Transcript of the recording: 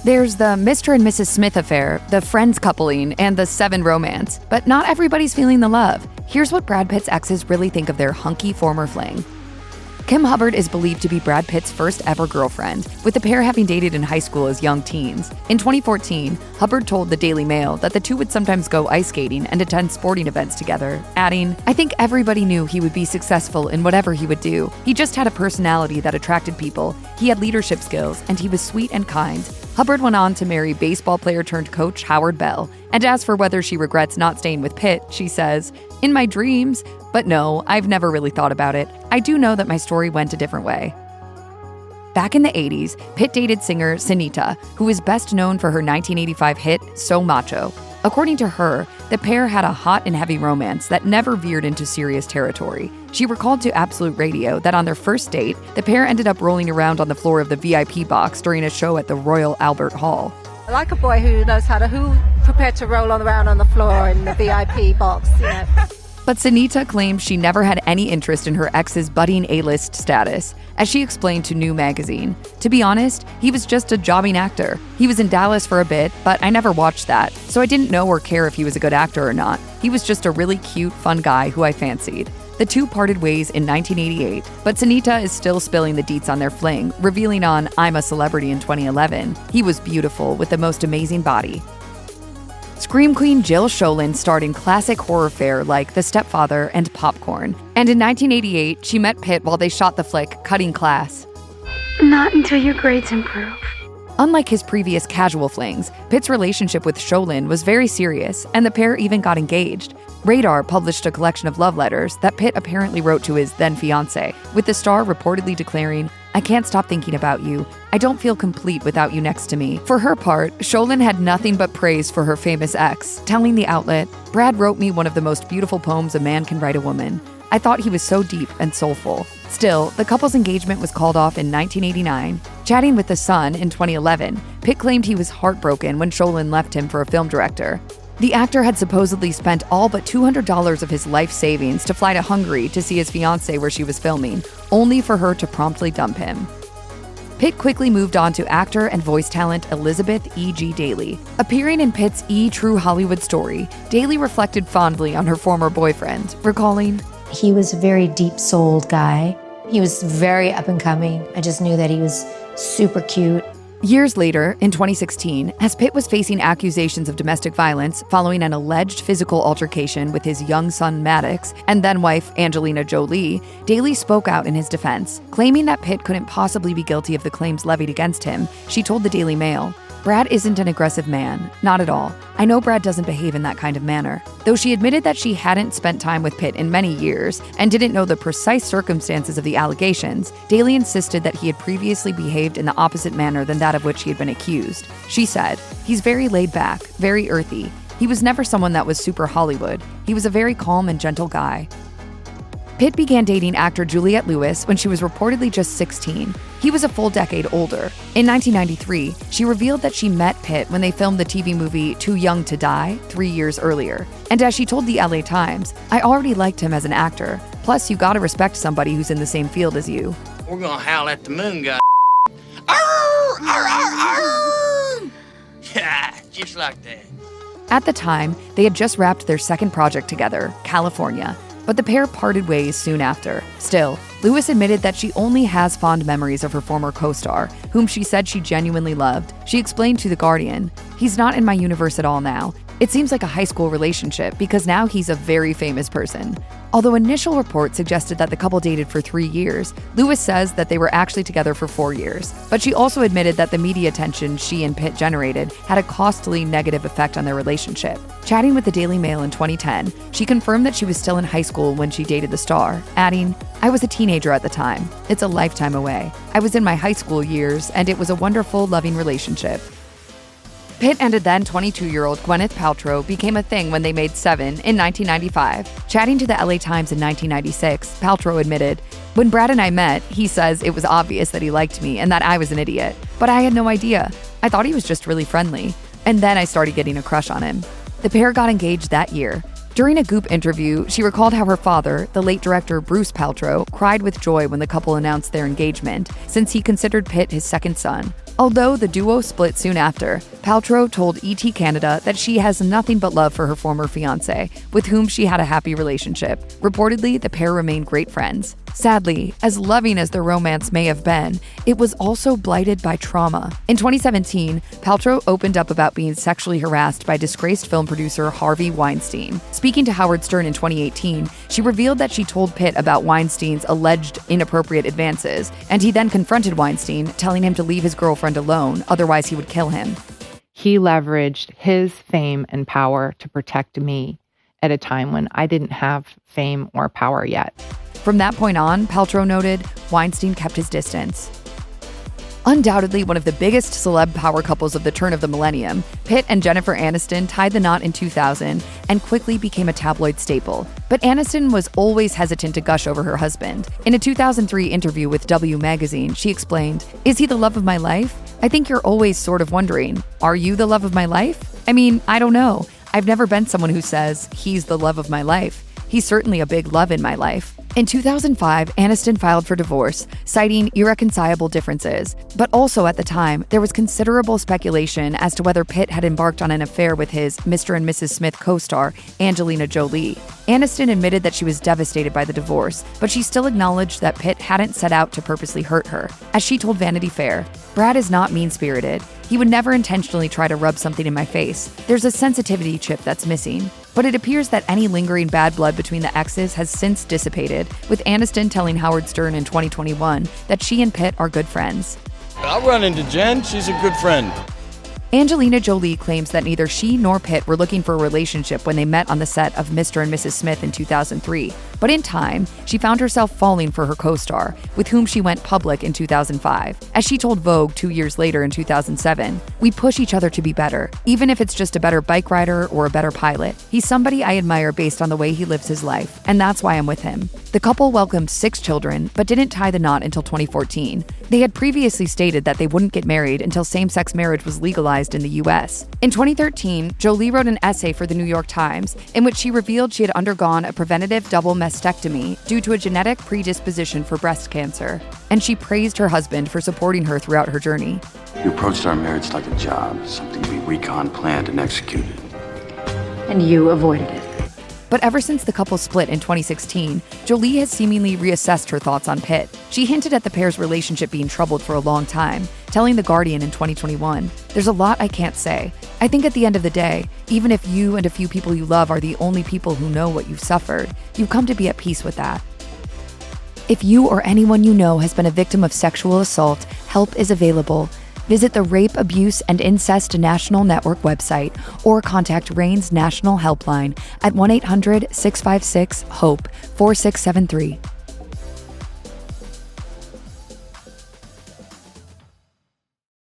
There's the Mr. and Mrs. Smith affair, the Friends coupling, and the Seven romance, but not everybody's feeling the love. Here's what Brad Pitt's exes really think of their hunky former fling. Kim Hubbard is believed to be Brad Pitt's first ever girlfriend, with the pair having dated in high school as young teens. In 2014, Hubbard told the Daily Mail that the two would sometimes go ice skating and attend sporting events together, adding, "I think everybody knew he would be successful in whatever he would do. He just had a personality that attracted people, he had leadership skills, and he was sweet and kind." Hubbard went on to marry baseball player turned coach Howard Bell, and as for whether she regrets not staying with Pitt, she says, "In my dreams, but no, I've never really thought about it. I do know that my story went a different way." Back in the 80s, Pitt dated singer Sinitta, who is best known for her 1985 hit, So Macho. According to her, the pair had a hot and heavy romance that never veered into serious territory. She recalled to Absolute Radio that on their first date, the pair ended up rolling around on the floor of the VIP box during a show at the Royal Albert Hall. I like a boy who knows who prepared to roll around on the floor in the VIP box, But Sinitta claims she never had any interest in her ex's budding A-list status. As she explained to New Magazine, "To be honest, he was just a jobbing actor. He was in Dallas for a bit, but I never watched that, so I didn't know or care if he was a good actor or not. He was just a really cute, fun guy who I fancied." The two parted ways in 1988, but Sinitta is still spilling the deets on their fling, revealing on I'm a Celebrity in 2011, "He was beautiful with the most amazing body." Scream queen Jill Schoelen starred in classic horror fare like The Stepfather and Popcorn. And in 1988, she met Pitt while they shot the flick Cutting Class. Not until your grades improve. Unlike his previous casual flings, Pitt's relationship with Schoelen was very serious, and the pair even got engaged. Radar published a collection of love letters that Pitt apparently wrote to his then-fiancé, with the star reportedly declaring, "I can't stop thinking about you. I don't feel complete without you next to me." For her part, Schoelen had nothing but praise for her famous ex, telling the outlet, "Brad wrote me one of the most beautiful poems a man can write a woman. I thought he was so deep and soulful." Still, the couple's engagement was called off in 1989. Chatting with The Sun in 2011, Pitt claimed he was heartbroken when Schoelen left him for a film director. The actor had supposedly spent all but $200 of his life savings to fly to Hungary to see his fiancée where she was filming, only for her to promptly dump him. Pitt quickly moved on to actor and voice talent Elizabeth E.G. Daly. Appearing in Pitt's True Hollywood Story, Daly reflected fondly on her former boyfriend, recalling, "He was a very deep-souled guy. He was very up-and-coming. I just knew that he was super cute." Years later, in 2016, as Pitt was facing accusations of domestic violence following an alleged physical altercation with his young son Maddox and then-wife Angelina Jolie, Daly spoke out in his defense, claiming that Pitt couldn't possibly be guilty of the claims levied against him. She told the Daily Mail, "Brad isn't an aggressive man, not at all. I know Brad doesn't behave in that kind of manner." Though she admitted that she hadn't spent time with Pitt in many years and didn't know the precise circumstances of the allegations, Daly insisted that he had previously behaved in the opposite manner than that of which he had been accused. She said, "He's very laid back, very earthy. He was never someone that was super Hollywood. He was a very calm and gentle guy." Pitt began dating actor Juliette Lewis when she was reportedly just 16. He was a full decade older. In 1993, she revealed that she met Pitt when they filmed the TV movie Too Young to Die 3 years earlier. And as she told the LA Times, "I already liked him as an actor. Plus, you gotta respect somebody who's in the same field as you." We're gonna howl at the moon god. Yeah, just like that. At the time, they had just wrapped their second project together, California. But the pair parted ways soon after. Still, Lewis admitted that she only has fond memories of her former co-star, whom she said she genuinely loved. She explained to The Guardian, "He's not in my universe at all now. It seems like a high school relationship because now he's a very famous person." Although initial reports suggested that the couple dated for 3 years, Lewis says that they were actually together for 4 years. But she also admitted that the media attention she and Pitt generated had a costly negative effect on their relationship. Chatting with the Daily Mail in 2010, she confirmed that she was still in high school when she dated the star, adding, "I was a teenager at the time. It's a lifetime away. I was in my high school years, and it was a wonderful, loving relationship." Pitt and then 22-year-old Gwyneth Paltrow became a thing when they made Seven in 1995. Chatting to the LA Times in 1996, Paltrow admitted, "When Brad and I met, he says it was obvious that he liked me and that I was an idiot. But I had no idea. I thought he was just really friendly. And then I started getting a crush on him." The pair got engaged that year. During a Goop interview, she recalled how her father, the late director Bruce Paltrow, cried with joy when the couple announced their engagement, since he considered Pitt his second son. Although the duo split soon after, Paltrow told ET Canada that she has nothing but love for her former fiancé, with whom she had a happy relationship. Reportedly, the pair remained great friends. Sadly, as loving as their romance may have been, it was also blighted by trauma. In 2017, Paltrow opened up about being sexually harassed by disgraced film producer Harvey Weinstein. Speaking to Howard Stern in 2018, she revealed that she told Pitt about Weinstein's alleged inappropriate advances, and he then confronted Weinstein, telling him to leave his girlfriend alone, otherwise he would kill him. He leveraged his fame and power to protect me at a time when I didn't have fame or power yet. From that point on, Paltrow noted, Weinstein kept his distance. Undoubtedly one of the biggest celeb power couples of the turn of the millennium, Pitt and Jennifer Aniston tied the knot in 2000 and quickly became a tabloid staple. But Aniston was always hesitant to gush over her husband. In a 2003 interview with W magazine, she explained, "Is he the love of my life? I think you're always sort of wondering, are you the love of my life? I mean, I don't know. I've never been someone who says, he's the love of my life. He's certainly a big love in my life." In 2005, Aniston filed for divorce, citing irreconcilable differences. But also at the time, there was considerable speculation as to whether Pitt had embarked on an affair with his Mr. and Mrs. Smith co-star, Angelina Jolie. Aniston admitted that she was devastated by the divorce, but she still acknowledged that Pitt hadn't set out to purposely hurt her. As she told Vanity Fair, "Brad is not mean-spirited. He would never intentionally try to rub something in my face. There's a sensitivity chip that's missing." But it appears that any lingering bad blood between the exes has since dissipated, with Aniston telling Howard Stern in 2021 that she and Pitt are good friends. I'll run into Jen. She's a good friend. Angelina Jolie claims that neither she nor Pitt were looking for a relationship when they met on the set of Mr. and Mrs. Smith in 2003. But in time, she found herself falling for her co-star, with whom she went public in 2005. As she told Vogue 2 years later in 2007, "We push each other to be better, even if it's just a better bike rider or a better pilot. He's somebody I admire based on the way he lives his life, and that's why I'm with him." The couple welcomed 6 children, but didn't tie the knot until 2014. They had previously stated that they wouldn't get married until same-sex marriage was legalized in the US. In 2013, Jolie wrote an essay for the New York Times in which she revealed she had undergone a preventative double mastectomy due to a genetic predisposition for breast cancer. And she praised her husband for supporting her throughout her journey. You approached our marriage like a job, something we recon, planned, and executed. And you avoided it. But ever since the couple split in 2016, Jolie has seemingly reassessed her thoughts on Pitt. She hinted at the pair's relationship being troubled for a long time, telling The Guardian in 2021, "There's a lot I can't say. I think at the end of the day, even if you and a few people you love are the only people who know what you've suffered, you've come to be at peace with that." If you or anyone you know has been a victim of sexual assault, help is available. Visit the Rape, Abuse, and Incest National Network website or contact RAIN's National Helpline at 1-800-656-HOPE 4673.